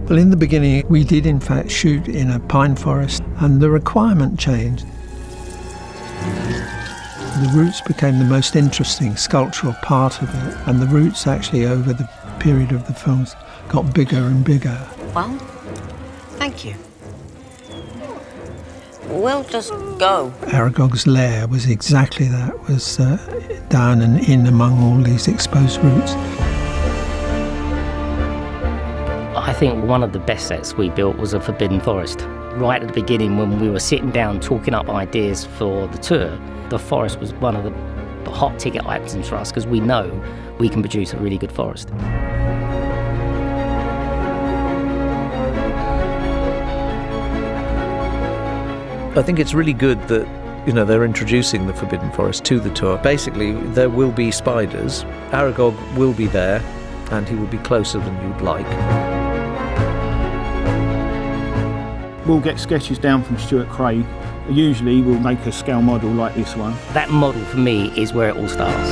Well, in the beginning, we did in fact shoot in a pine forest, and the requirement changed. The roots became the most interesting sculptural part of it, and the roots actually over the period of the films got bigger and bigger. Well, thank you. We'll just go. Aragog's lair was exactly that, was down and in among all these exposed roots. I think one of the best sets we built was a Forbidden Forest. Right at the beginning, when we were sitting down talking up ideas for the tour, the forest was one of the hot ticket items for us, because we know we can produce a really good forest. I think it's really good that, they're introducing the Forbidden Forest to the tour. Basically, there will be spiders. Aragog will be there, and he will be closer than you'd like. We'll get sketches down from Stuart Craig. Usually we'll make a scale model like this one. That model for me is where it all starts.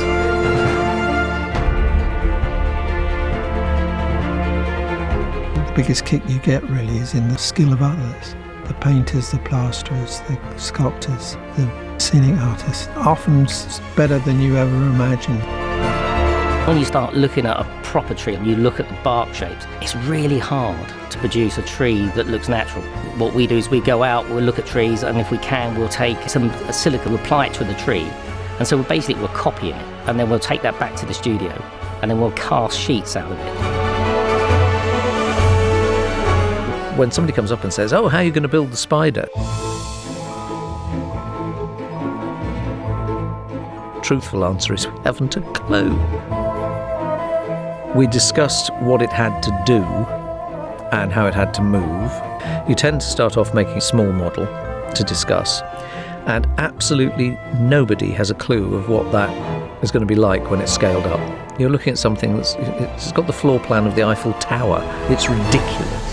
The biggest kick you get really is in the skill of others. The painters, the plasterers, the sculptors, the scenic artists. Often better than you ever imagined. When you start looking at a proper tree and you look at the bark shapes, it's really hard to produce a tree that looks natural. What we do is we go out, we'll look at trees, and if we can, we'll take some silica, we'll apply it to the tree. And so we're copying it, and then we'll take that back to the studio, and then we'll cast sheets out of it. When somebody comes up and says, "Oh, how are you going to build the spider?" Truthful answer is we haven't a clue. We discussed what it had to do and how it had to move. You tend to start off making a small model to discuss, and absolutely nobody has a clue of what that is going to be like when it's scaled up. You're looking at something it's got the floor plan of the Eiffel Tower. It's ridiculous.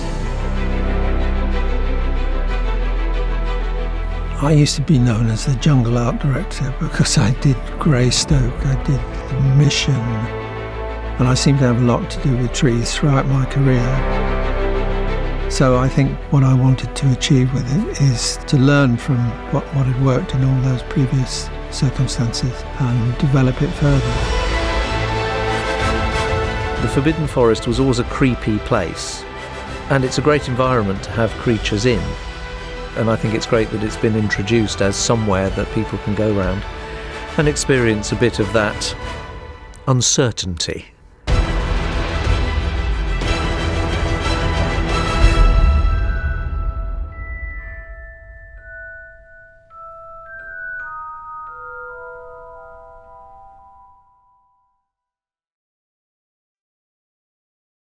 I used to be known as the jungle art director because I did Greystoke, I did The Mission, and I seem to have a lot to do with trees throughout my career. So I think what I wanted to achieve with it is to learn from what had worked in all those previous circumstances and develop it further. The Forbidden Forest was always a creepy place, and it's a great environment to have creatures in. And I think it's great that it's been introduced as somewhere that people can go around and experience a bit of that uncertainty.